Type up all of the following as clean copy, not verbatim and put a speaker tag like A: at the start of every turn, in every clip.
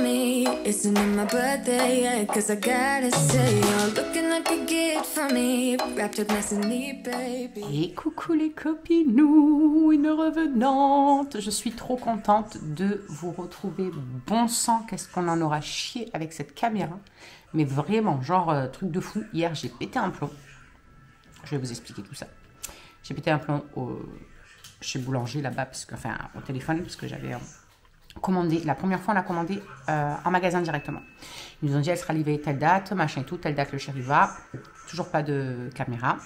A: me. Isn't it my birthday yet? Cause I gotta say, you're looking like a gift for me. Wrapped up nice and neat, baby.
B: Et coucou les copinous, une revenante. Je suis trop contente de vous retrouver. Bon sang, qu'est-ce qu'on en aura chié avec cette caméra. Mais vraiment, genre truc de fou. Hier, j'ai pété un plomb. Je vais vous expliquer tout ça. J'ai pété un plomb chez Boulanger là-bas, enfin au téléphone, parce que j'avais commandé. La première fois, on a commandé en magasin directement. Ils nous ont dit elle sera livrée telle date, machin et tout, telle date le chéri va. Toujours pas de caméra.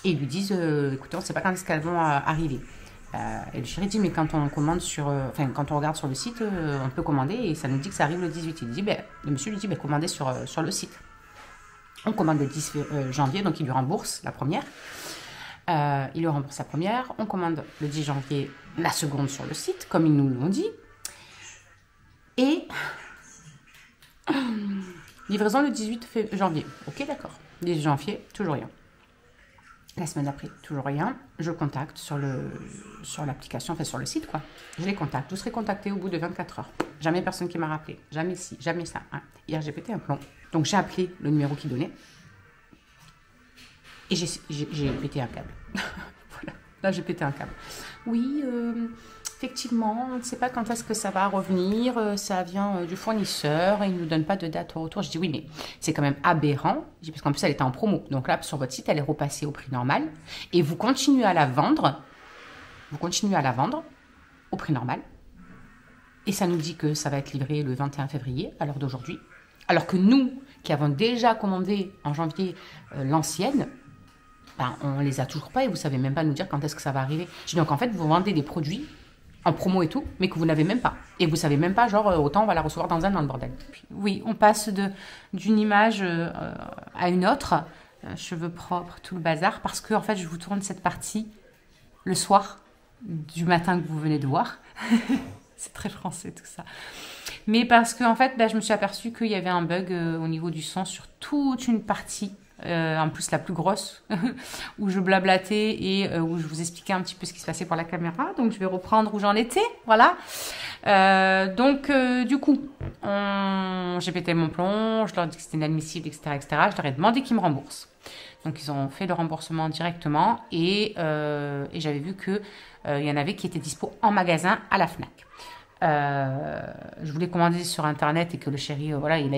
B: Et ils lui disent écoutez, on ne sait pas quand est-ce qu'elles vont arriver. Et le chéri dit mais quand on commande quand on regarde sur le site, on peut commander et ça nous dit que ça arrive le 18. Il dit, le monsieur lui dit commandez sur le site. On commande le 10 janvier, donc il lui rembourse la première. Il lui rembourse la première. On commande le 10 janvier la seconde sur le site, comme ils nous l'ont dit. Et livraison le 18 janvier. Ok, d'accord. 18 janvier, toujours rien. La semaine d'après, toujours rien. Je contacte sur l'application, enfin sur le site, quoi. Je les contacte. Vous serez contacté au bout de 24 heures. Jamais personne qui m'a rappelé. Jamais ci, jamais ça. Hein. Hier, j'ai pété un plomb. Donc, j'ai appelé le numéro qu'ils donnaient. Et j'ai pété un câble. Voilà. Là, j'ai pété un câble. Oui, effectivement, on ne sait pas quand est-ce que ça va revenir. Ça vient du fournisseur et il ne nous donne pas de date au retour. Je dis oui, mais c'est quand même aberrant. Je dis, parce qu'en plus, elle était en promo. Donc là, sur votre site, elle est repassée au prix normal. Et vous continuez à la vendre. Vous continuez à la vendre au prix normal. Et ça nous dit que ça va être livré le 21 février, à l'heure d'aujourd'hui. Alors que nous, qui avons déjà commandé en janvier l'ancienne, on les a toujours pas et vous savez même pas nous dire quand est-ce que ça va arriver. Donc en fait, vous vendez des produits en promo et tout, mais que vous n'avez même pas. Et vous savez même pas, genre, autant on va la recevoir dans le bordel. Puis, oui, on passe d'une image à une autre, cheveux propres, tout le bazar, parce que en fait, je vous tourne cette partie le soir du matin que vous venez de voir. C'est très français tout ça. Mais parce que en fait, je me suis aperçue qu'il y avait un bug au niveau du son sur toute une partie. En plus la plus grosse où je blablatais et où je vous expliquais un petit peu ce qui se passait pour la caméra, donc je vais reprendre où j'en étais, voilà. Du coup j'ai pété mon plomb, je leur ai dit que c'était inadmissible, etc., je leur ai demandé qu'ils me remboursent, donc ils ont fait le remboursement directement et j'avais vu que il y en avait qui étaient dispo en magasin à la Fnac. Je voulais commander sur internet et que le chéri il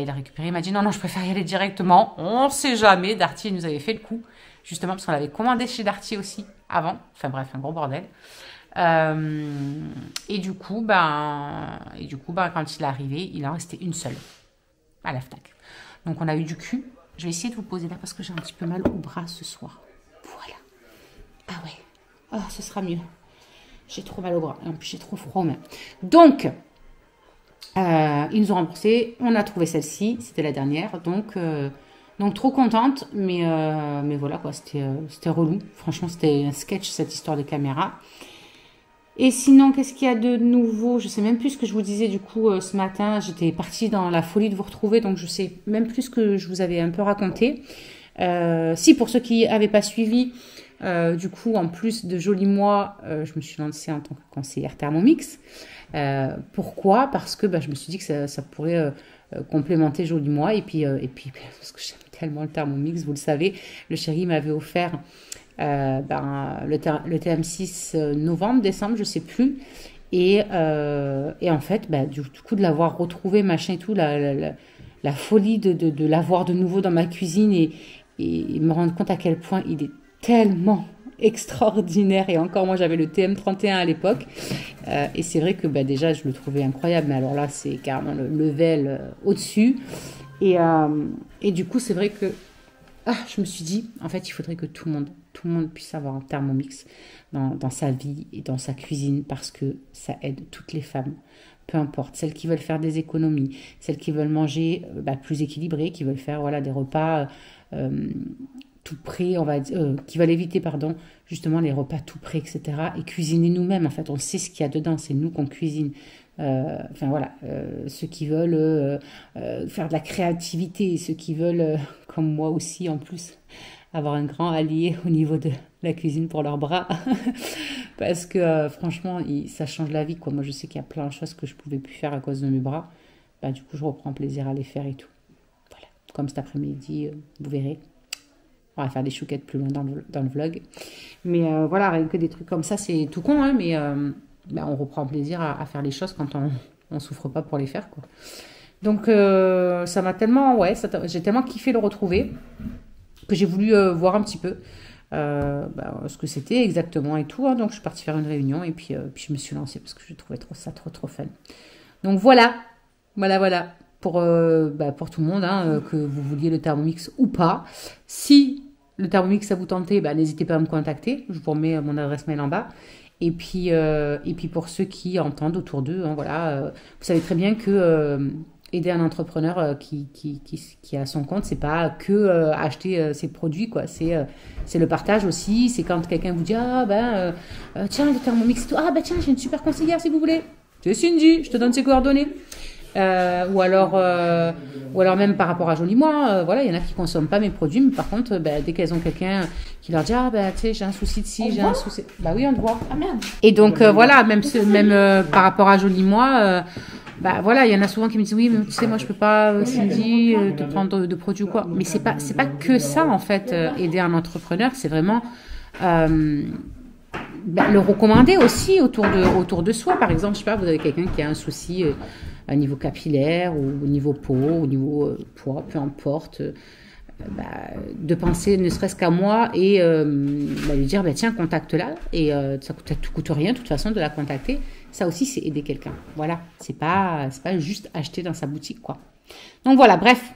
B: a récupéré, il m'a dit non je préfère y aller directement, on sait jamais. Darty nous avait fait le coup justement parce qu'on l'avait commandé chez Darty aussi avant, enfin bref, un gros bordel. Et du coup quand il est arrivé, il en restait une seule à la Fnac, donc on a eu du cul. Je vais essayer de vous poser là parce que j'ai un petit peu mal au bras ce soir, voilà. Ah ouais, ce sera mieux. J'ai trop mal au bras. Et en plus, j'ai trop froid même. Donc, ils nous ont remboursé. On a trouvé celle-ci. C'était la dernière. Donc trop contente. Mais voilà, quoi. C'était relou. Franchement, c'était un sketch, cette histoire de caméra. Et sinon, qu'est-ce qu'il y a de nouveau? Je sais même plus ce que je vous disais. Du coup, ce matin, j'étais partie dans la folie de vous retrouver. Donc, je sais même plus ce que je vous avais un peu raconté. Si, pour ceux qui n'avaient pas suivi... du coup, en plus de Joli Moi, je me suis lancée en tant que conseillère Thermomix. Pourquoi? Parce que je me suis dit que ça pourrait complémenter Joli Moi. Et puis parce que j'aime tellement le Thermomix, vous le savez, le chéri m'avait offert le TM6 novembre, décembre, je sais plus. Et en fait, du coup, de l'avoir retrouvé, machin et tout, la folie de l'avoir de nouveau dans ma cuisine et me rendre compte à quel point il est tellement extraordinaire. Et encore, moi j'avais le TM31 à l'époque et c'est vrai que déjà je le trouvais incroyable, mais alors là c'est carrément le level au-dessus et du coup c'est vrai que je me suis dit en fait il faudrait que tout le monde puisse avoir un Thermomix dans sa vie et dans sa cuisine, parce que ça aide toutes les femmes, peu importe, celles qui veulent faire des économies, celles qui veulent manger plus équilibré, qui veulent faire des repas tout prêt, on va dire, qui veulent éviter, justement les repas tout prêts, etc. Et cuisiner nous-mêmes, en fait, on sait ce qu'il y a dedans, c'est nous qu'on cuisine. Ceux qui veulent faire de la créativité, ceux qui veulent, comme moi aussi en plus, avoir un grand allié au niveau de la cuisine pour leurs bras, parce que franchement, ça change la vie, quoi. Moi, je sais qu'il y a plein de choses que je pouvais plus faire à cause de mes bras. bah, du coup, je reprends plaisir à les faire et tout. Voilà. Comme cet après-midi, vous verrez. On va faire des chouquettes plus loin dans le vlog. Mais voilà, rien que des trucs comme ça, c'est tout con, hein, mais bah, on reprend plaisir à faire les choses quand on souffre pas pour les faire, quoi. Donc, ça m'a tellement, ouais, j'ai tellement kiffé le retrouver que j'ai voulu voir un petit peu bah, ce que c'était exactement et tout. Hein. Donc, je suis partie faire une réunion et puis je me suis lancée parce que je trouvais ça trop fun. Donc, voilà. Pour tout le monde, hein, que vous vouliez le Thermomix ou pas. Si le Thermomix, ça vous tentait, bah, n'hésitez pas à me contacter. Je vous remets mon adresse mail en bas. Et puis pour ceux qui entendent autour d'eux, hein, voilà, vous savez très bien que aider un entrepreneur qui a son compte, c'est pas que acheter ses produits, quoi. C'est le partage aussi. C'est quand quelqu'un vous dit tiens, le Thermomix, ah bah tiens, j'ai une super conseillère si vous voulez. C'est Cindy, je te donne ses coordonnées. Ou alors même par rapport à Jolie Moi, voilà, il y en a qui consomment pas mes produits, mais par contre, dès qu'elles ont quelqu'un qui leur dit tu sais, j'ai un souci de ci, j'ai un souci, bah oui, on te voit. Ah merde. Et donc voilà, même par rapport à Jolie Moi, voilà, il y en a souvent qui me disent oui, mais tu sais, moi je peux pas, Cindy, te prendre de produits ou quoi. Mais c'est pas que ça en fait, aider un entrepreneur, c'est vraiment le recommander aussi autour de soi. Par exemple, je sais pas, vous avez quelqu'un qui a un souci au niveau capillaire ou au niveau peau, au niveau poids, peu importe, de penser ne serait-ce qu'à moi et lui dire tiens, contacte-la et ça ne coûte rien de toute façon de la contacter. Ça aussi, c'est aider quelqu'un. Voilà, c'est pas juste acheter dans sa boutique, quoi. Donc voilà, bref.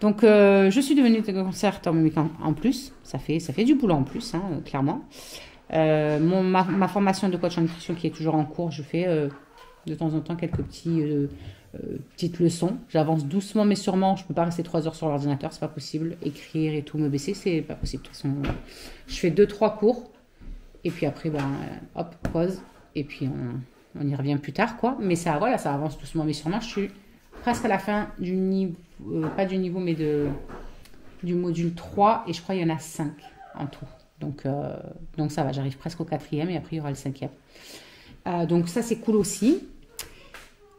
B: Donc je suis devenue conseillère Thermomix en plus. Ça fait du boulot en plus, hein, clairement. Ma formation de coach en nutrition qui est toujours en cours, je fais de temps en temps quelques petites leçons. J'avance doucement mais sûrement. Je ne peux pas rester 3 heures sur l'ordinateur, c'est pas possible. Écrire et tout, me baisser, c'est pas possible. De toute façon, je fais 2-3 cours et puis après, hop, pause. Et puis on y revient plus tard, quoi. Mais ça avance doucement mais sûrement. Je suis presque à la fin du niveau, pas du niveau, mais du module 3 et je crois qu'il y en a 5 en tout. Donc ça va, j'arrive presque au 4e et après il y aura le 5e. Donc ça c'est cool aussi.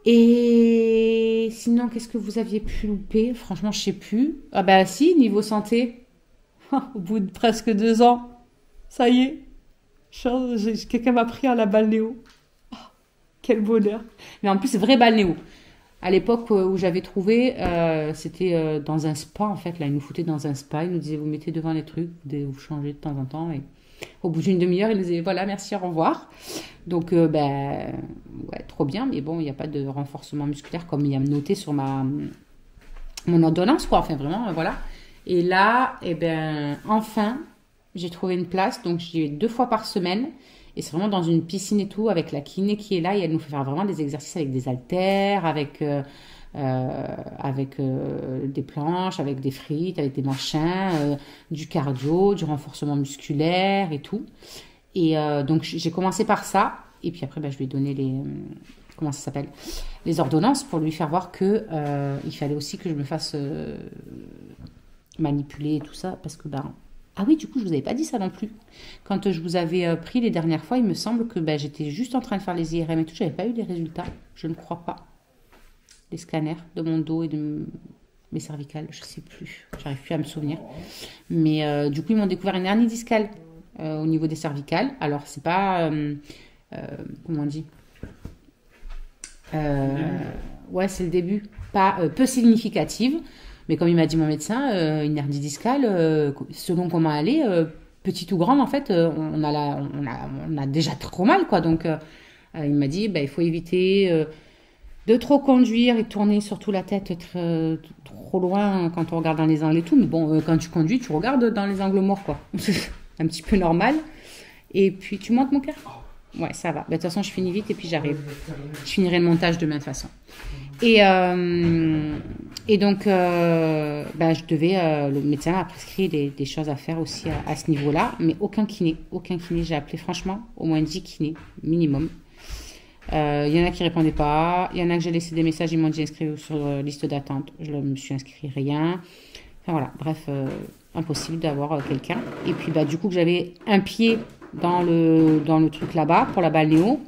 B: Et sinon, qu'est-ce que vous aviez pu louper? Franchement, je sais plus. Ah bah si, niveau santé, au bout de presque 2 ans, ça y est, quelqu'un m'a pris à la balnéo. Oh, quel bonheur. Mais en plus, c'est vrai balnéo. À l'époque où j'avais trouvé, c'était dans un spa en fait. Là, ils nous foutaient dans un spa. Ils nous disaient, vous mettez devant les trucs, vous changez de temps en temps. Et au bout d'une demi-heure, ils nous disaient, voilà, merci, au revoir. Donc, ouais, trop bien. Mais bon, il n'y a pas de renforcement musculaire comme il y a noté sur mon ordonnance, quoi. Enfin, vraiment, voilà. Et là, enfin, j'ai trouvé une place. Donc, j'y vais 2 fois par semaine. Et c'est vraiment dans une piscine et tout, avec la kiné qui est là. Et elle nous fait faire vraiment des exercices avec des haltères, avec des planches, avec des frites, avec des machins, du cardio, du renforcement musculaire et tout. Et donc, j'ai commencé par ça. Et puis après, je lui ai donné les ordonnances pour lui faire voir que il fallait aussi que je me fasse manipuler et tout ça. Parce que, ah oui, du coup, je ne vous avais pas dit ça non plus. Quand je vous avais pris les dernières fois, il me semble que j'étais juste en train de faire les IRM et tout. Je n'avais pas eu les résultats. Je ne crois pas. Les scanners de mon dos et de mes cervicales, je ne sais plus. J'arrive plus à me souvenir. Mais du coup, ils m'ont découvert une hernie discale au niveau des cervicales. Alors, c'est pas... comment on dit ouais, c'est le début. Pas peu significative. Mais comme il m'a dit mon médecin, une hernie discale, selon comment elle est, petite ou grande, en fait, on a déjà trop mal, quoi. Donc, il m'a dit, il faut éviter de trop conduire et tourner surtout la tête trop loin quand on regarde dans les angles et tout. Mais bon, quand tu conduis, tu regardes dans les angles morts, quoi. C'est un petit peu normal. Et puis, tu montes mon cœur? Ouais, ça va. De toute façon, je finis vite et puis j'arrive. Je finirai le montage demain de toute façon. Et donc, je devais, le médecin a prescrit des choses à faire aussi à ce niveau-là, mais aucun kiné. J'ai appelé franchement au moins 10 kinés minimum. Il y en a qui répondaient pas, il y en a que j'ai laissé des messages, ils m'ont dit inscrire sur liste d'attente. Je me suis inscrit rien. Enfin voilà, bref, impossible d'avoir quelqu'un. Et puis du coup que j'avais un pied dans le truc là-bas pour la balnéo.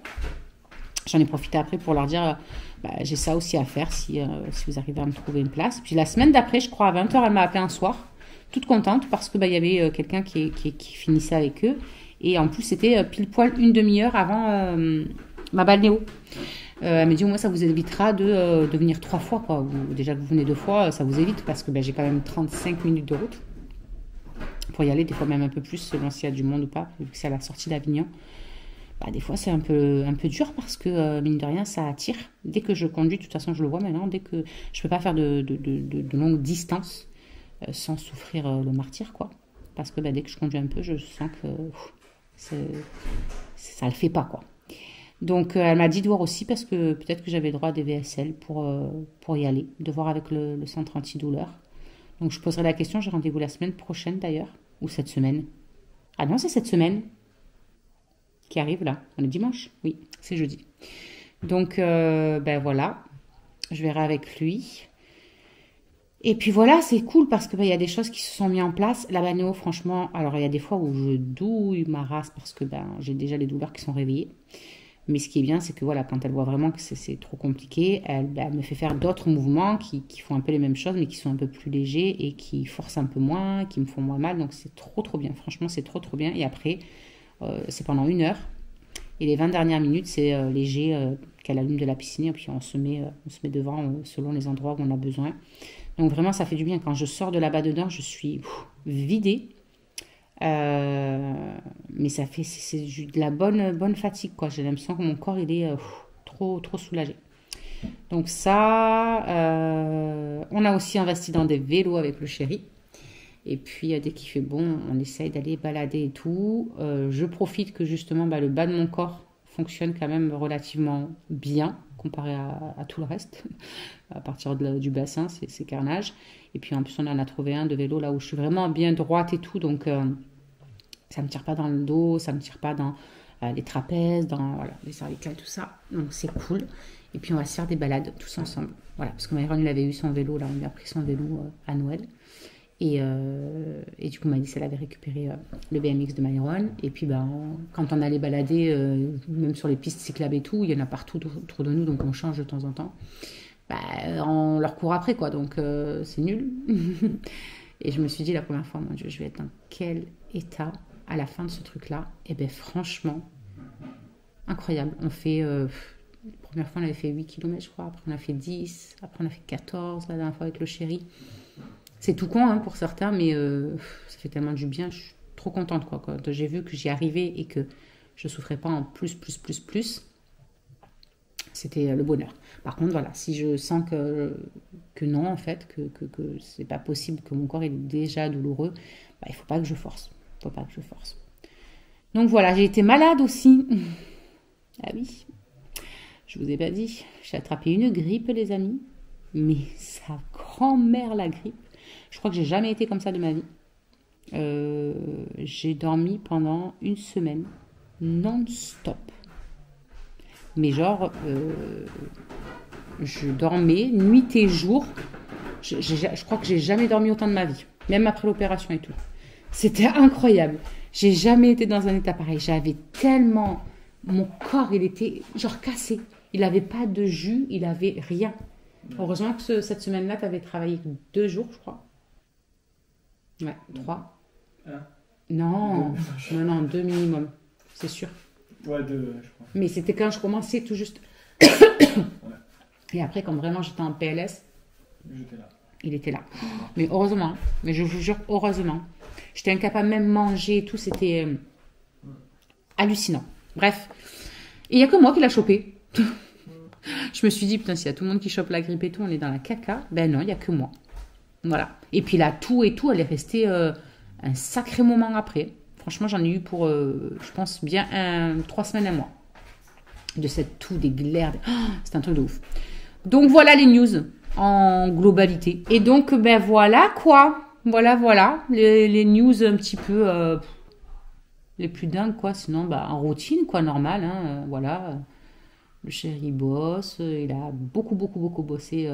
B: J'en ai profité après pour leur dire bah, j'ai ça aussi à faire si vous arrivez à me trouver une place. Puis la semaine d'après, je crois, à 20h, elle m'a appelé un soir, toute contente, parce que bah, y avait quelqu'un qui finissait avec eux. Et en plus, c'était pile poil une demi-heure avant ma balnéo. Elle m'a dit, au moins, ça vous évitera de venir 3 fois, quoi. Déjà que vous venez 2 fois, ça vous évite, parce que bah, j'ai quand même 35 minutes de route pour y aller, des fois même un peu plus, selon s'il y a du monde ou pas, vu que c'est à la sortie d'Avignon. Bah, des fois, c'est un peu dur, parce que, mine de rien, ça attire. Dès que je conduis, de toute façon, je le vois maintenant, dès que je peux pas faire de longues distances sans souffrir le martyre, quoi. Parce que bah, dès que je conduis un peu, je sens que ça le fait pas, quoi. Donc, elle m'a dit de voir aussi, parce que peut-être que j'avais droit à des VSL pour y aller, de voir avec le centre antidouleur. Donc, je poserai la question. J'ai rendez-vous la semaine prochaine, d'ailleurs, ou cette semaine. Ah non, c'est cette semaine qui arrive, là. On est dimanche? Oui, c'est jeudi. Donc, ben voilà, je verrai avec lui. Et puis voilà, c'est cool, parce que ben, y a des choses qui se sont mises en place. La balnéo, franchement, alors il y a des fois où je douille ma race, parce que ben, j'ai déjà les douleurs qui sont réveillées. Mais ce qui est bien, c'est que voilà, quand elle voit vraiment que c'est trop compliqué, elle me fait faire d'autres mouvements qui font un peu les mêmes choses, mais qui sont un peu plus légers et qui forcent un peu moins, qui me font moins mal. Donc c'est trop bien. Franchement, c'est trop bien. Et après, c'est pendant 1 heure. Et les 20 dernières minutes, c'est léger, qu'elle allume de la piscine. Et puis on se met devant selon les endroits où on a besoin. Donc vraiment, ça fait du bien. Quand je sors de là-bas dedans, je suis vidée. Mais c'est de la bonne fatigue, quoi. J'ai l'impression que mon corps il est trop soulagé. Donc ça, on a aussi investi dans des vélos avec le chéri. Et puis dès qu'il fait bon, on essaye d'aller balader et tout. Je profite que justement le bas de mon corps fonctionne quand même relativement bien comparé à tout le reste. À partir du bassin, c'est carnage. Et puis en plus, on en a trouvé un de vélo là où je suis vraiment bien droite et tout. Donc ça ne me tire pas dans le dos, ça ne me tire pas dans les trapèzes, dans les cervicales, tout ça. Donc c'est cool. Et puis on va se faire des balades tous ensemble. Voilà, parce que Myron, il avait eu son vélo, là, on lui a pris son vélo à Noël. Et du coup, Malice, elle avait récupéré le BMX de Myron. Et puis, quand on allait balader, même sur les pistes cyclables et tout, il y en a partout autour de nous, donc on change de temps en temps. On leur court après, quoi. Donc, c'est nul. Et je me suis dit la première fois, mon Dieu, je vais être dans quel état à la fin de ce truc-là? Et bien, franchement, incroyable. On fait... la première fois, on avait fait 8 km, je crois. Après, on a fait 10. Après, on a fait 14, la dernière fois, avec le chéri. C'est tout con pour certains, mais ça fait tellement du bien. Je suis trop contente, quoi. Quand j'ai vu que j'y arrivais et que je ne souffrais pas en plus, c'était le bonheur. Par contre, voilà, si je sens que non, en fait, que c'est pas possible, que mon corps est déjà douloureux, il ne faut pas que je force. Donc voilà, j'ai été malade aussi. Ah oui, je vous ai pas dit. J'ai attrapé une grippe, les amis. Mais sa grand-mère, la grippe. Je crois que j'ai jamais été comme ça de ma vie. J'ai dormi pendant 1 semaine, non-stop. Mais genre, je dormais nuit et jour. Je crois que j'ai jamais dormi autant de ma vie, même après l'opération et tout. C'était incroyable. J'ai jamais été dans un état pareil. J'avais tellement... Mon corps, il était genre cassé. Il n'avait pas de jus, il n'avait rien. Heureusement que cette semaine-là, tu avais travaillé 2 jours, je crois. Ouais, 3. Non, 2 minimum, c'est sûr.
C: Ouais, 2, je crois.
B: Mais c'était quand je commençais tout juste. Et après, quand vraiment j'étais en PLS,
C: j'étais là.
B: Il était là. Mais heureusement, mais je vous jure, heureusement. J'étais incapable même de manger et tout, c'était hallucinant. Bref. Et il n'y a que moi qui l'a chopé. Je me suis dit, putain, s'il y a tout le monde qui chope la grippe et tout, on est dans la caca. Ben non, il n'y a que moi. Voilà. Et puis la toux et tout, elle est restée un sacré moment après. Franchement, j'en ai eu pour, je pense, bien 3 semaines, 1 mois. De cette toux, des glaires. C'est un truc de ouf. Donc voilà les news en globalité. Et donc, ben voilà quoi. Voilà. Les news un petit peu les plus dingues, quoi. Sinon, en routine, quoi, normal. Hein, voilà. Le chéri bosse. Il a beaucoup bossé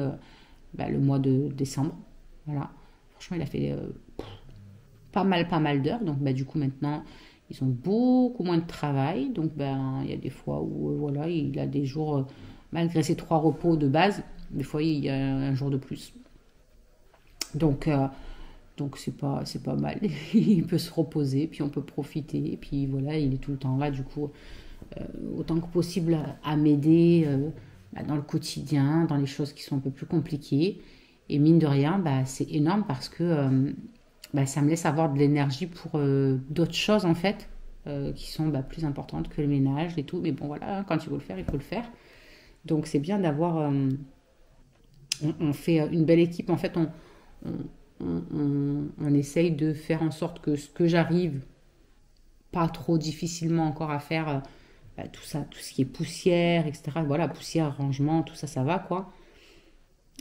B: le mois de décembre. Voilà. Franchement, il a fait pas mal d'heures. Donc, du coup, maintenant, ils ont beaucoup moins de travail. Donc, il y a des fois où, il a des jours malgré ses 3 repos de base, des fois il y a un jour de plus. Donc c'est pas mal. Il peut se reposer, puis on peut profiter, et puis voilà, il est tout le temps là, du coup, autant que possible à m'aider dans le quotidien, dans les choses qui sont un peu plus compliquées. Et mine de rien, c'est énorme parce que ça me laisse avoir de l'énergie pour d'autres choses en fait, qui sont plus importantes que le ménage et tout. Mais bon voilà, quand il faut le faire, il faut le faire. Donc c'est bien d'avoir... on fait une belle équipe. En fait, on essaye de faire en sorte que ce que j'arrive pas trop difficilement encore à faire, tout ça, tout ce qui est poussière, etc. Voilà, poussière, rangement, tout ça, ça va quoi.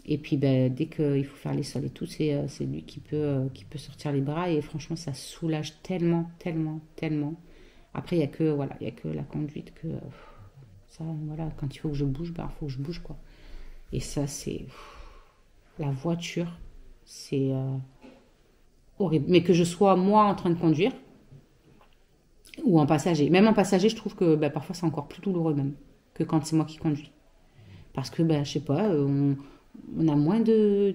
B: Et puis dès qu'il faut faire les sols et tout, c'est lui qui peut sortir les bras et franchement ça soulage tellement. Après il y a que la conduite que ça voilà, quand il faut que je bouge, il faut que je bouge quoi. Et ça c'est la voiture, c'est horrible. Mais que je sois moi en train de conduire ou en passager. Même en passager, je trouve que parfois c'est encore plus douloureux même que quand c'est moi qui conduis. Parce que je sais pas, on a moins de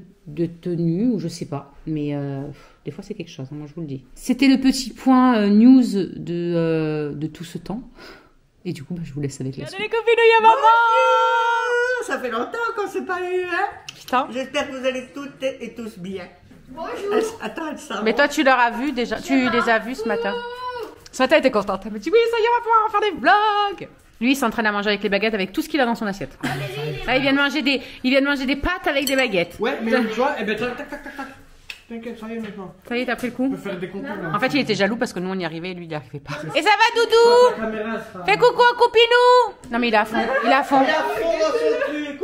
B: tenue ou je sais pas. Mais des fois c'est quelque chose, moi je vous le dis. C'était le petit point news de tout ce temps. Et du coup je vous laisse avec la suite.
D: Les copines, il y a maman.
E: Ça fait longtemps qu'on s'est pas eu, hein?
B: Putain.
E: J'espère que vous allez toutes et tous bien. Bonjour. Attends, ça.
B: Mais toi tu leur as vu déjà, tu les as vus ce matin. Ce matin elle était contente, elle me dit oui ça y est on va pouvoir faire des vlogs. Lui il s'entraîne à manger avec les baguettes avec tout ce qu'il a dans son assiette. Là il vient de manger des pâtes avec des baguettes.
C: Ouais, mais tu vois, tac. T'inquiète, ça y est maintenant.
B: Ça y est, t'as pris le coup.
C: On peut faire des concours là.
B: En fait il était jaloux parce que nous on y arrivait et lui il n'y arrivait pas. Et ça va Doudou?
C: La caméra sera...
B: Fais coucou à Coupinou. Non mais il est à fond, il est à fond.
E: Il a fond dans son truc.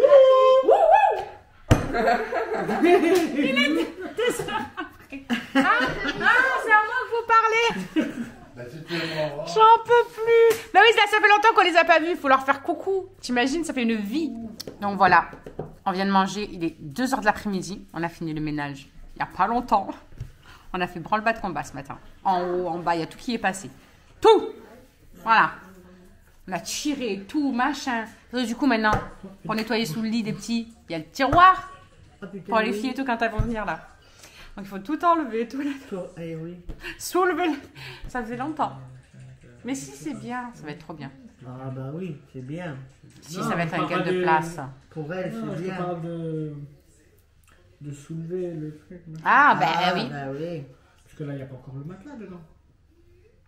B: C'est à moi que vous parlez. J'en peux plus. Bah oui, ça fait longtemps qu'on les a pas vus. Il faut leur faire coucou. T'imagines, ça fait une vie. Donc voilà, on vient de manger. Il est 2h de l'après-midi. On a fini le ménage il n'y a pas longtemps. On a fait branle-bas de combat ce matin. En haut, en bas, il y a tout qui est passé. Tout. Voilà. On a tiré tout, machin. Et du coup, maintenant, pour nettoyer sous le lit des petits, il y a le tiroir. Pour les filles et tout quand elles vont venir là. Donc il faut tout enlever, tout
E: Eh oui.
B: soulever. Ça faisait longtemps. Mais si c'est bien, ça va être trop bien.
E: Ah bah oui, c'est bien.
B: Si ça va être un gain de place.
E: Pour elle, c'est bien.
C: Je parle de soulever le truc.
B: Ah oui.
E: Bah oui.
C: Parce que là, il n'y a pas encore le matelas dedans.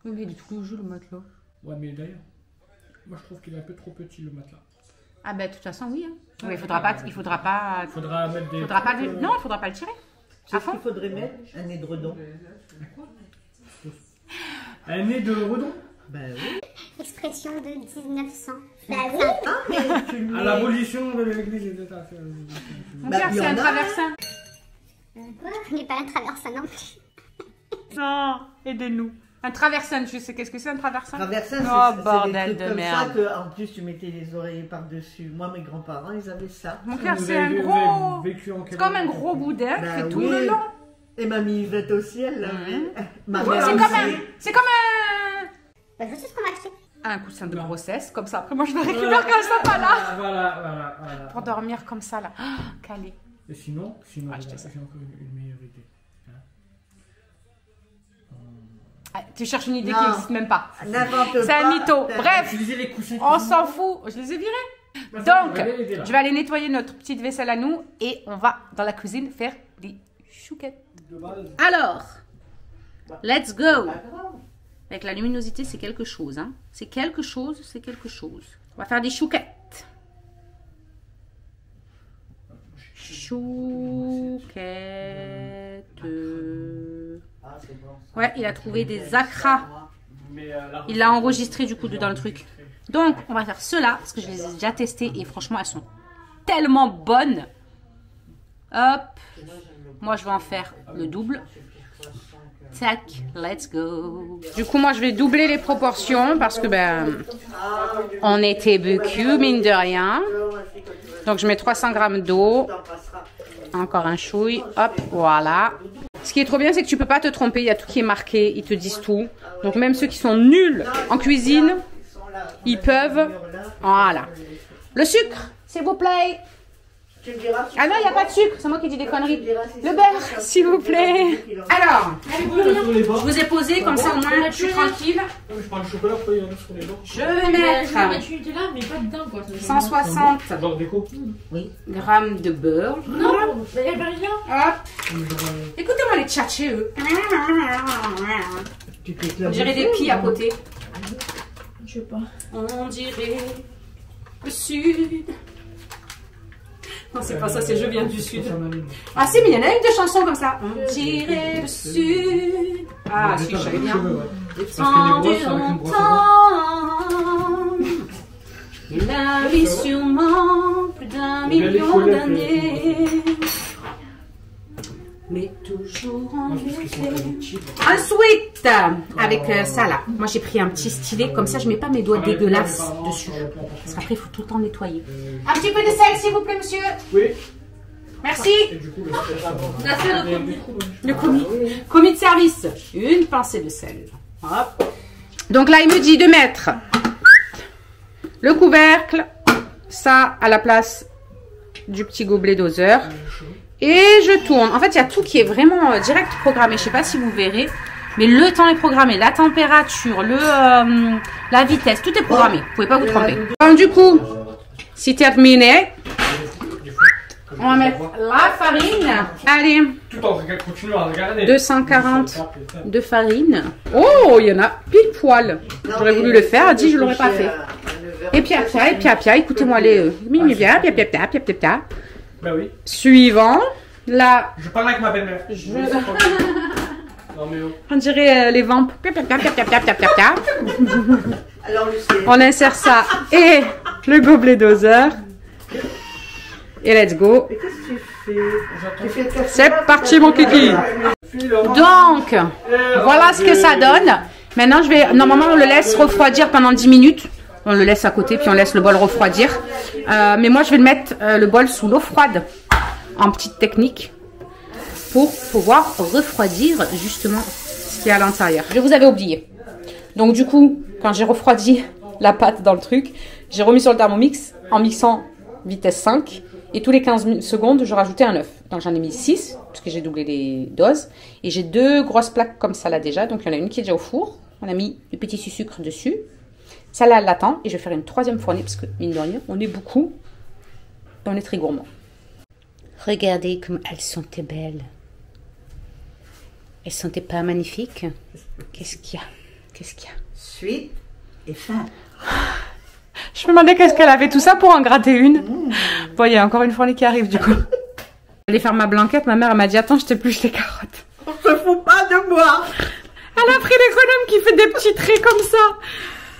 B: Oui, mais il est tout jeu le matelas.
C: Ouais, mais d'ailleurs, moi je trouve qu'il est un peu trop petit le matelas.
B: Ah de toute façon oui. Oui, il faudra pas.
C: Faudra mettre des.
B: Non, il faudra pas le tirer.
E: C'est ce qu'il faudrait mettre, un édredon.
C: Un nez de redon.
E: Bah oui.
F: Expression de 1900.
E: Bah oui. Ah, mais tu le
C: À
E: mets.
C: l'abolition de l'église et de ta
B: Mon père,
E: il y
B: c'est
E: en
B: un
E: a.
B: traversin.
F: Je n'ai pas un traversin non plus.
B: Non, aidez-nous. Un traversin, tu sais qu'est-ce que c'est un traversin?
E: Traversin,
B: Oh,
E: c'est
B: bordel
E: des trucs
B: de
E: comme
B: merde.
E: ça que, en plus, tu mettais les oreillers par-dessus. Moi, mes grands-parents, ils avaient ça.
B: Mon cœur,
C: Vous
B: c'est
C: avez-
B: un
C: vous
B: gros.
C: avez vécu en
B: C'est
C: quelle
B: comme un
C: année
B: gros boudin qui
E: Bah
B: fait tout
E: oui.
B: le long.
E: Et mamie Yvette aussi, elle l'avait. Ma
B: C'est
E: mère
B: comme
E: aussi.
B: C'est comme un.
F: Bah, je sais ce qu'on va acheter.
B: Un coussin de grossesse, comme ça. Après, moi, je le récupère quand elles sont pas là.
C: Voilà.
B: Pour dormir comme ça, là. Ah, calé.
C: Et sinon,
B: Achetez ça.
C: j'ai encore une meilleure idée.
B: Ah, tu cherches une idée
E: Non.
B: qui n'existe même pas.
E: N'invente
B: C'est un
E: pas.
B: mytho. Bref,
C: Utilisez les coussins.
B: on s'en fout. Je les ai virés. Donc, je vais aller nettoyer notre petite vaisselle à nous et on va dans la cuisine faire des chouquettes. Alors, let's go. Avec la luminosité, c'est quelque chose. Hein. C'est quelque chose. On va faire des chouquettes. Chouquettes. Ouais, il a trouvé des acras. Il l'a enregistré du coup dans le truc. Donc, on va faire cela parce que je les ai déjà testées et franchement, elles sont tellement bonnes. Hop. Moi, je vais en faire le double. Tac, let's go. Du coup, moi, je vais doubler les proportions parce que, on était beaucoup, mine de rien. Donc, je mets 300 g d'eau. Encore un chouille. Hop, voilà. Ce qui est trop bien, c'est que tu peux pas te tromper. Il y a tout qui est marqué. Ils te disent tout. Donc, même ceux qui sont nuls en cuisine, ils peuvent. Voilà. Le sucre, s'il vous plaît.
E: Tu me diras si
B: Ah non, il n'y a pas de sucre, c'est moi qui dis des conneries. Le beurre, s'il vous plaît. Alors, je vous ai posé, comme ça au moins je suis tranquille.
C: Je prends le chocolat, pourquoi il y en a sur les bords?
B: Je vais mettre
C: Tu là, mais pas dedans quoi.
B: 160
C: Genre déco.
B: grammes de beurre.
C: Non, il n'y a rien.
B: Hop. Écoutez-moi les tchatchés, eux. On dirait des pieds à côté.
C: Je sais pas.
B: On dirait le sud. Non, c'est pas ça, c'est Je viens du sud. Ah si, mais il y en a une de chansons comme ça. On dirait le sud. Ah si, je savais bien. Défendu longtemps. Il a vu sûrement plus d'1 million d'années. Mais toujours en vérité. Ensuite, avec ça là, moi j'ai pris un petit stylet, comme ça je mets pas mes doigts dégueulasses dessus. Parce qu'après il faut tout le temps nettoyer. Un petit peu de sel s'il vous plaît monsieur.
C: Oui.
B: Merci.
C: Et du coup,
B: Le commis de service. Une pincée de sel. Hop. Donc là il me dit de mettre le couvercle, ça à la place du petit gobelet doseur. Et je tourne. En fait, il y a tout qui est vraiment direct programmé. Je sais pas si vous verrez. Mais le temps est programmé. La température, la vitesse, tout est programmé. Vous pouvez pas vous tromper. Donc, du coup, c'est terminé. On va mettre la farine. Allez.
C: Tout en continuant à regarder.
B: 240 de farine. Oh, il y en a pile poil. J'aurais voulu le faire. Dit, je l'aurais pas fait. Et puis après, écoutez-moi les...
C: Bah oui.
B: Suivant, là...
C: Je parle avec ma belle-mère. Non mais oh.
B: On dirait les vents.
E: Alors,
B: On insère ça et le gobelet doseur. Et let's go.
E: mais qu'est-ce que tu fais?
B: C'est parti mon kiki. Donc, voilà ce que ça donne. Maintenant, normalement, on le laisse refroidir pendant 10 minutes. On le laisse à côté, puis on laisse le bol refroidir. Mais moi, je vais le mettre le bol sous l'eau froide, en petite technique, pour pouvoir refroidir justement ce qu'il y a à l'intérieur. Je vous avais oublié. Donc du coup, quand j'ai refroidi la pâte dans le truc, j'ai remis sur le Thermomix en mixant vitesse 5. Et tous les 15 secondes, je rajoutais un œuf. Donc j'en ai mis 6, parce que j'ai doublé les doses. Et j'ai 2 grosses plaques comme ça là déjà. Donc il y en a une qui est déjà au four. On a mis du petit sucre dessus. Celle-là, elle l'attend. Et je vais faire une 3e fournée, parce que, mine de rien, on est beaucoup. Et on est très gourmand. Regardez comme elles sont belles. Elles sont pas magnifiques? Qu'est-ce qu'il y a? Qu'est-ce qu'il y a?
E: Suite et fin.
B: Je me demandais qu'est-ce qu'elle avait tout ça pour en gratter une. Bon, il y a encore une fournée qui arrive, du coup. J'allais faire ma blanquette. Ma mère, elle m'a dit, attends, je t'épluche les carottes.
E: On se fout pas de moi.
B: Elle a pris l'économe qui fait des petits traits comme ça.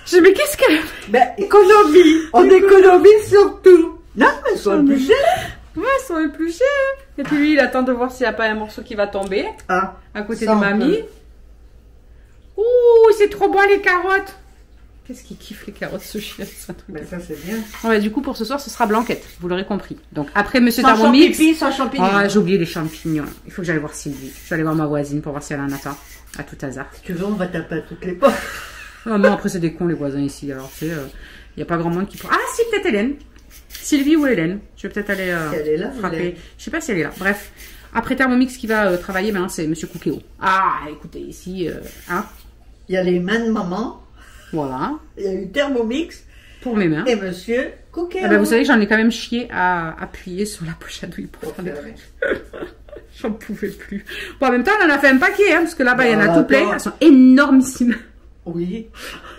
B: Je dis, mais qu'est-ce qu'elle...
E: Ben, économie. On économise surtout. Non, mais elles sont épluchées.
B: Ouais, elles sont épluchées. Et puis lui, il attend de voir s'il n'y a pas un morceau qui va tomber.
E: Ah,
B: à côté
E: ça,
B: de
E: on
B: mamie.
E: peut.
B: Ouh, c'est trop bon les carottes. Qu'est-ce qu'il kiffe les carottes, ce chien, c'est un truc.
E: Ben, ça, c'est bien.
B: Ouais, du coup, pour ce soir, ce sera blanquette. Vous l'aurez compris. Donc, après Monsieur
E: Sans
B: Thermomix...
E: champignons, sans champignons.
B: Ah, j'ai oublié les champignons. Il faut que j'aille voir Sylvie. Je vais aller voir ma voisine pour voir si elle en a pas. À tout hasard.
E: Si tu veux, on va taper à toutes les portes.
B: Oh non, après, c'est des cons, les voisins ici. Alors, tu sais, il n'y a pas grand monde qui... Ah, si, peut-être Hélène. Sylvie ou Hélène. Je vais peut-être aller
E: Si elle est là,
B: frapper.
E: Hélène.
B: Je sais pas si elle est là. Bref. Après Thermomix qui va travailler, maintenant, c'est Monsieur Cookéo. Ah, écoutez, ici... hein.
E: Il y a les mains de maman.
B: Voilà.
E: Il y a eu Thermomix.
B: Pour mes mains.
E: Et monsieur Cookéo.
B: Eh ben, vous savez que j'en ai quand même chié à appuyer sur la poche à douille pour faire des trucs. J'en pouvais plus. Bon, en même temps, on en a fait un paquet, hein, parce que là-bas, il y en a tout plein. Elles sont énormissimes.
E: Oui.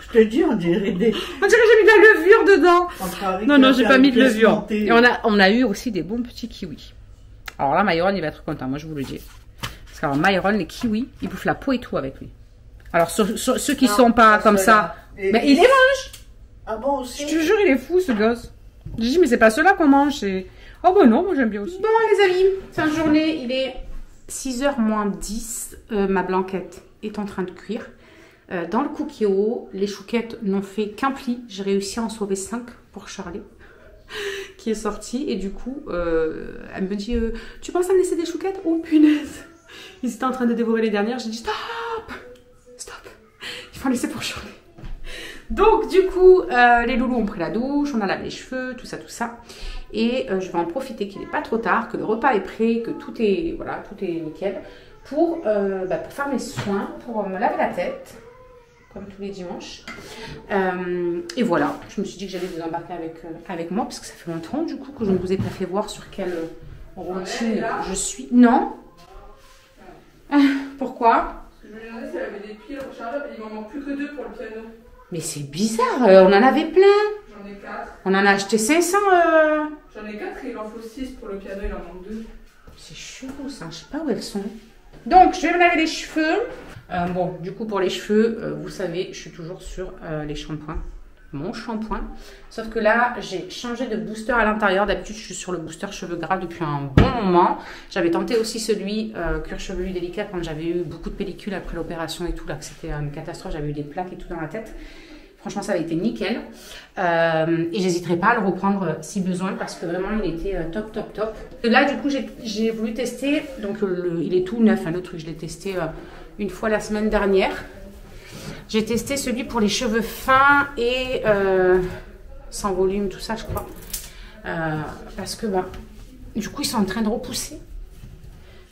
E: Je te dis, on dirait des...
B: On dirait que j'ai mis de la levure dedans. Non, non, j'ai pas mis de levure.
E: montée.
B: Et on a eu aussi des bons petits kiwis. Alors là, Myron, il va être content, moi, je vous le dis. Parce qu'alors, Myron, les kiwis, il bouffe la peau et tout avec lui. Alors, ceux qui
E: Non,
B: sont pas comme
E: ceux-là.
B: ça,
E: Et-
B: mais il les mange.
E: Ah bon aussi?
B: Je te jure, il est fou, ce gosse. J'ai dit, mais c'est pas ceux-là qu'on mange, c'est... Oh bah non, moi j'aime bien aussi. Bon, les amis, fin de journée, il est 6h moins 10. Ma blanquette est en train de cuire. Dans le Cookéo, les chouquettes n'ont fait qu'un pli. J'ai réussi à en sauver 5 pour Charlie, qui est sorti. Et du coup, elle me dit, tu penses à me laisser des chouquettes? Oh punaise! Ils étaient en train de dévorer les dernières. J'ai dit, stop! Stop! Il faut en laisser pour Charlie. Donc du coup, les loulous ont pris la douche, on a lavé les cheveux, tout ça, tout ça. Et je vais en profiter qu'il n'est pas trop tard, que le repas est prêt, que tout est, voilà, tout est nickel, pour faire mes soins, pour me laver la tête, comme tous les dimanches. Et voilà, je me suis dit que j'allais vous embarquer avec moi, parce que ça fait longtemps du coup que je ne vous ai pas fait voir sur quelle routine je suis. Non. Pourquoi?
D: Je me demandais si elle avait des piles rechargeables et il m'en manque plus que 2 pour le piano.
B: Mais c'est bizarre, on en avait plein.
D: J'en ai 4.
B: On en a acheté 500.
D: J'en ai 4 et il en faut 6 pour le piano, il en manque 2.
B: C'est chelou ça, je sais pas où elles sont. Donc je vais me laver les cheveux. Bon, du coup pour les cheveux, vous savez, je suis toujours sur les shampoings. Mon shampoing. Sauf que là, j'ai changé de booster à l'intérieur. D'habitude, je suis sur le booster cheveux gras depuis un bon moment. J'avais tenté aussi celui cuir chevelu délicat quand j'avais eu beaucoup de pellicules après l'opération et tout, là, que c'était une catastrophe. J'avais eu des plaques et tout dans la tête. Franchement, ça avait été nickel. Et j'hésiterai pas à le reprendre si besoin parce que vraiment, il était top, top, top. Et là, du coup, j'ai voulu tester. Donc, il est tout neuf, hein, le truc. Je l'ai testé une fois la semaine dernière. J'ai testé celui pour les cheveux fins et sans volume, tout ça, je crois. Parce que, du coup, ils sont en train de repousser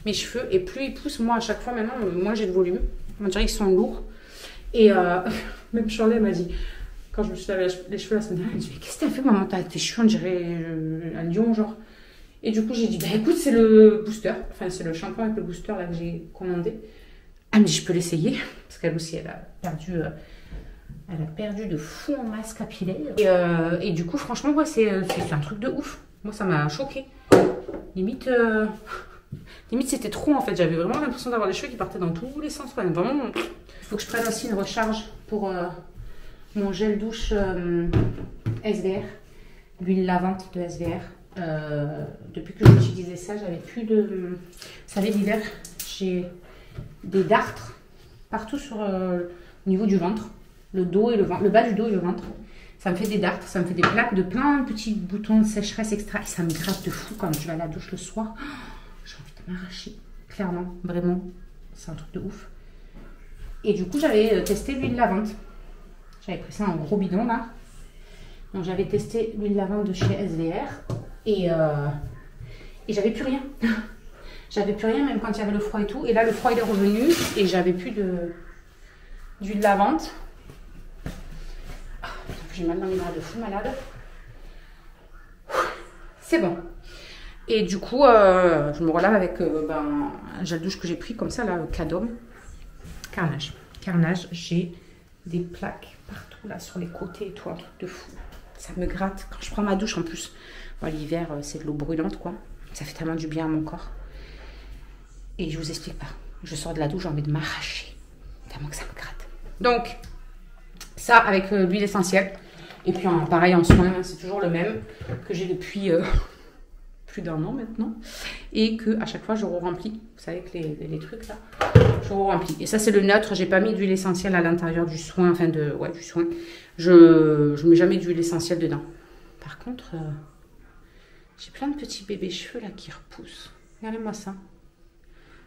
B: mes cheveux. Et plus ils poussent, moi, à chaque fois, maintenant, moins j'ai de volume. On dirait qu'ils sont lourds. Et même Charlotte m'a dit, quand je me suis lavé les cheveux la semaine dernière, elle m'a dit, mais qu'est-ce que t'as fait, maman? T'as tes cheveux, on dirait un lion, genre. Et du coup, j'ai dit, écoute, c'est le booster. Enfin, c'est le shampoing avec le booster, là, que j'ai commandé. Elle me dit, je peux l'essayer. Parce qu'elle aussi, elle a perdu de fou en masse capillaire. Et du coup, franchement, ouais, c'est un truc de ouf. Moi, ça m'a choquée. Limite, c'était trop, en fait. J'avais vraiment l'impression d'avoir les cheveux qui partaient dans tous les sens. Ouais, vraiment, il faut que je prenne aussi une recharge pour mon gel douche SVR. L'huile lavante de SVR. Depuis que j'utilisais ça, j'avais plus de... Vous savez, l'hiver, j'ai des dartres partout sur au niveau du ventre, le dos et le ventre, le bas du dos et le ventre. Ça me fait des dartres, ça me fait des plaques de plein de petits boutons de sécheresse extra et ça me gratte de fou quand je vais à la douche le soir. J'ai envie de m'arracher, clairement, vraiment, c'est un truc de ouf. Et du coup, j'avais testé l'huile lavante. J'avais pris ça en gros bidon là. Donc j'avais testé l'huile lavante de chez SVR et j'avais plus rien. J'avais plus rien, même quand il y avait le froid et tout. Et là, le froid, il est revenu et j'avais plus d'huile lavante. J'ai mal dans les bras de fou malade. C'est bon. Et du coup, je me relave avec un gel douche que j'ai pris comme ça, là, Cadom. Carnage. Carnage, j'ai des plaques partout, là, sur les côtés et tout, un truc de fou. Ça me gratte. Quand je prends ma douche, en plus, l'hiver, c'est de l'eau brûlante, quoi. Ça fait tellement du bien à mon corps. Et je vous explique pas. Je sors de la douche, j'ai envie de m'arracher. Tellement que ça me gratte. Donc, ça avec l'huile essentielle. Et puis, pareil, en soin, c'est toujours le même que j'ai depuis plus d'1 an maintenant. Et que à chaque fois, je re-remplis. Vous savez que les trucs là, je re-remplis. Et ça, c'est le neutre. J'ai pas mis d'huile essentielle à l'intérieur du soin. Enfin, du soin. Je mets jamais d'huile essentielle dedans. Par contre, j'ai plein de petits bébés cheveux là qui repoussent. Regardez-moi ça.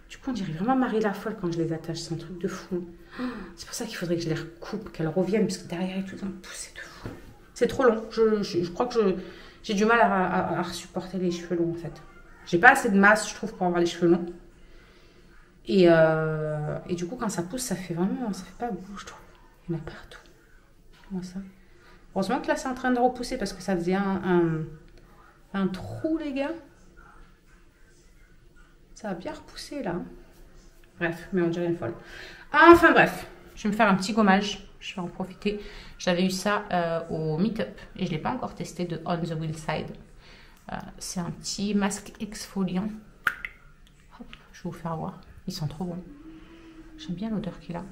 B: Du coup, on dirait vraiment Marie la folle quand je les attache. C'est un truc de fou. C'est pour ça qu'il faudrait que je les recoupe, qu'elles reviennent, parce que derrière et tout, ça me pousse de fou. C'est trop long. Je crois que j'ai du mal à supporter les cheveux longs, en fait. J'ai pas assez de masse, je trouve, pour avoir les cheveux longs. Et du coup, quand ça pousse, ça fait vraiment... Ça fait pas bout, je trouve. Il y en a partout. Comment ça? Heureusement que là, c'est en train de repousser, parce que ça faisait un trou, les gars. Ça a bien repoussé là. Bref, mais on dirait une folle. Enfin bref, je vais me faire un petit gommage. Je vais en profiter. J'avais eu ça au Meetup et je ne l'ai pas encore testé de On the Wheel Side. C'est un petit masque exfoliant. Hop, je vais vous faire voir. Ils sont trop bons. J'aime bien l'odeur qu'il a.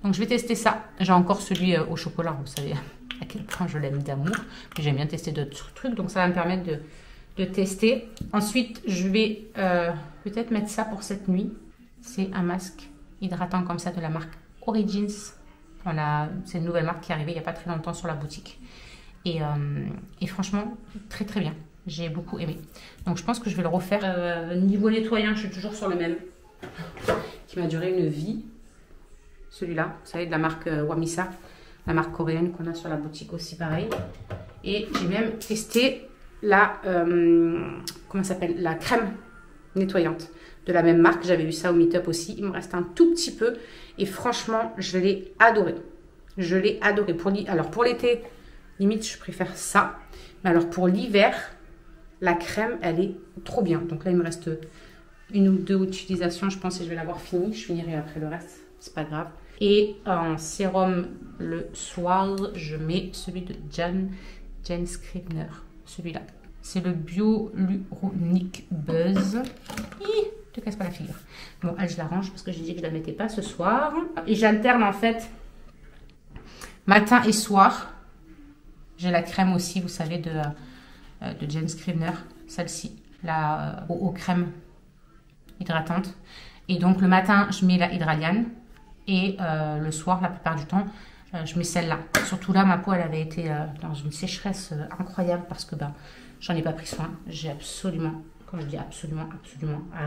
B: Donc je vais tester ça. J'ai encore celui au chocolat. Vous savez à quel point je l'aime d'amour. Mais j'aime bien tester d'autres trucs. Donc ça va me permettre de tester. Ensuite, je vais peut-être mettre ça pour cette nuit. C'est un masque hydratant comme ça de la marque Origins. C'est une nouvelle marque qui est arrivée il n'y a pas très longtemps sur la boutique. Et franchement, très très bien. J'ai beaucoup aimé. Donc je pense que je vais le refaire. Niveau nettoyant, je suis toujours sur le même. Qui m'a duré une vie. Celui-là, vous savez, de la marque Wamisa. la marque coréenne qu'on a sur la boutique aussi, pareil. Et j'ai même testé la, comment ça s'appelle, la crème nettoyante de la même marque. J'avais eu ça au Meetup aussi. Il me reste un tout petit peu. Et franchement, je l'ai adoré. Je l'ai adoré. Alors pour l'été, limite, je préfère ça. Mais alors pour l'hiver, la crème, elle est trop bien. Donc là, il me reste une ou deux utilisations, je pense, et je vais l'avoir fini. Je finirai après le reste. C'est pas grave. Et en sérum le soir, je mets celui de Jane Scribner. Celui-là. C'est le Bioluronic Buzz. Hi, te casse pas la figure. Bon, elle, je l'arrange parce que j'ai dit que je la mettais pas ce soir. Et j'alterne en fait matin et soir. J'ai la crème aussi, vous savez, de Jane Scribner. Celle-ci, la aux crèmes hydratante. Et donc le matin, je mets la Hydralian. Et le soir, la plupart du temps, je mets celle-là. Surtout là, ma peau, elle avait été dans une sécheresse incroyable parce que j'en ai pas pris soin. J'ai absolument, quand je dis absolument,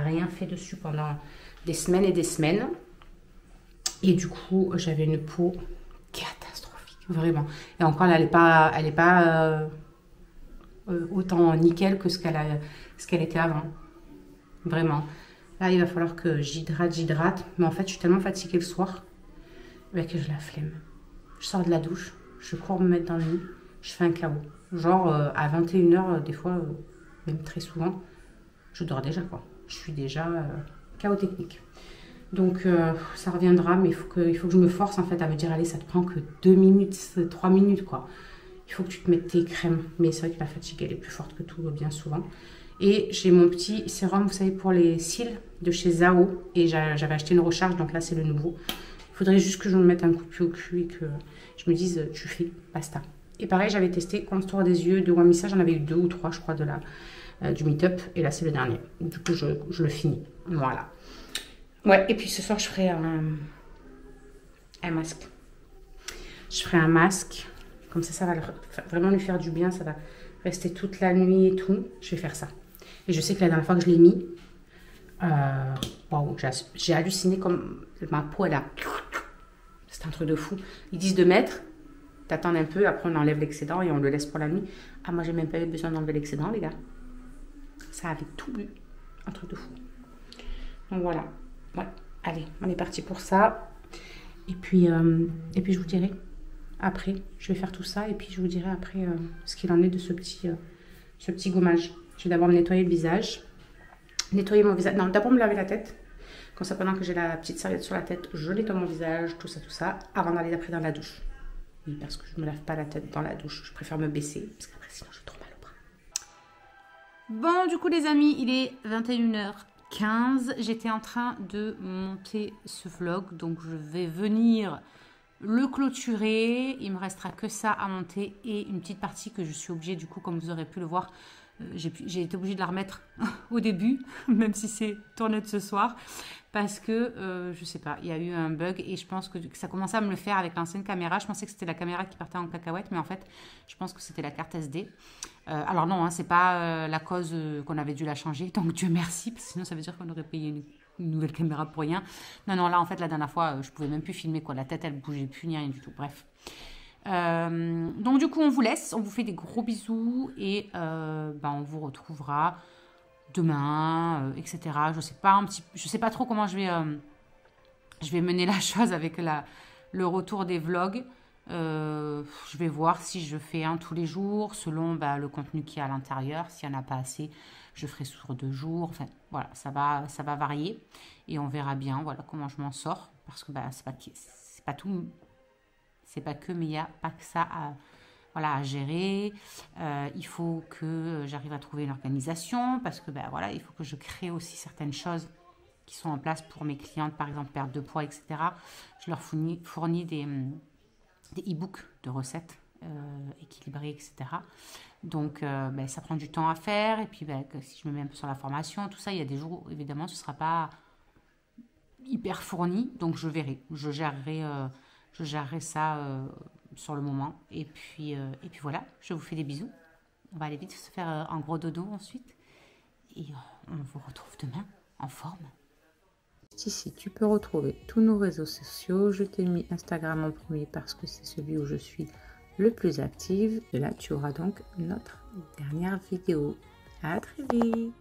B: rien fait dessus pendant des semaines et des semaines. Et du coup, j'avais une peau catastrophique, vraiment. Et encore, elle est pas autant nickel que ce qu'elle était avant. Vraiment. Là, il va falloir que j'hydrate. Mais en fait, je suis tellement fatiguée le soir que je la flemme. Je sors de la douche, je cours me mettre dans le lit, je fais un KO. Genre, à 21 h, des fois, même très souvent, je dors déjà, quoi. Je suis déjà KO technique. Donc, ça reviendra, mais il faut que je me force, en fait, à me dire, allez, ça te prend que 2 minutes, 3 minutes, quoi. Il faut que tu te mettes tes crèmes. Mais c'est vrai que la fatigue, elle est plus forte que tout, bien souvent. Et j'ai mon petit sérum, vous savez, pour les cils de chez Zao. Et j'avais acheté une recharge, donc là, c'est le nouveau. Il faudrait juste que je me mette un coup de pied au cul et que je me dise, tu fais, basta. Et pareil, j'avais testé Contour des yeux de Wamisa. J'en avais eu 2 ou 3, je crois, du Meetup. Et là, c'est le dernier. Du coup, je le finis. Voilà. Ouais, et puis ce soir, je ferai un masque. Je ferai un masque. Comme ça va vraiment lui faire du bien. Ça va rester toute la nuit et tout. Je vais faire ça. Et je sais que la dernière fois que je l'ai mis, wow, j'ai halluciné comme ma peau, elle a... C'est un truc de fou. Ils disent de mettre, t'attends un peu, après on enlève l'excédent et on le laisse pour la nuit. Ah, moi, j'ai même pas eu besoin d'enlever l'excédent, les gars. Ça avait tout bu. Un truc de fou. Donc voilà. Ouais, allez, on est parti pour ça. Et puis je vous dirai après. Je vais faire tout ça et puis je vous dirai après ce qu'il en est de ce petit gommage. Je vais d'abord me nettoyer le visage. Nettoyer mon visage. Non, d'abord me laver la tête. Comme ça, pendant que j'ai la petite serviette sur la tête, je nettoie mon visage, tout ça, avant d'aller après dans la douche. Oui, parce que je ne me lave pas la tête dans la douche. Je préfère me baisser, parce qu'après, sinon, j'ai trop mal au bras. Bon, du coup, les amis, il est 21h15. J'étais en train de monter ce vlog, donc je vais venir le clôturer. Il me restera que ça à monter et une petite partie que je suis obligée, du coup, comme vous aurez pu le voir, j'ai été obligée de la remettre au début, même si c'est tourné de ce soir, parce que, je sais pas, il y a eu un bug et je pense que ça commençait à me le faire avec l'ancienne caméra. Je pensais que c'était la caméra qui partait en cacahuète, mais en fait, je pense que c'était la carte SD. Alors non, hein, c'est pas la cause qu'on avait dû la changer, donc Dieu merci, parce que sinon ça veut dire qu'on aurait payé une nouvelle caméra pour rien. Non, là, en fait, la dernière fois, je pouvais même plus filmer, quoi. La tête, elle bougeait plus, ni rien du tout. Bref. Donc du coup on vous laisse, on vous fait des gros bisous et on vous retrouvera demain, etc. Je sais pas trop comment je vais mener la chose avec le retour des vlogs. Je vais voir si je fais un tous les jours selon le contenu qu'il y a à l'intérieur. S'il n'y en a pas assez, je ferai sur 2 jours. Enfin voilà, ça va varier et on verra bien comment je m'en sors, parce que c'est pas tout. C'est pas que, mais il n'y a pas que ça à gérer. Il faut que j'arrive à trouver une organisation parce que il faut que je crée aussi certaines choses qui sont en place pour mes clientes, par exemple perte de poids, etc. Je leur fournis des e-books de recettes équilibrées, etc. Donc ça prend du temps à faire. Et puis si je me mets un peu sur la formation, tout ça, il y a des jours où évidemment ce ne sera pas hyper fourni. Donc je verrai, je gérerai ça sur le moment. Et puis voilà, je vous fais des bisous. On va aller vite se faire un gros dodo ensuite. Et on vous retrouve demain en forme. juste ici, tu peux retrouver tous nos réseaux sociaux. Je t'ai mis Instagram en premier parce que c'est celui où je suis le plus active. Et là, tu auras donc notre dernière vidéo. À très vite!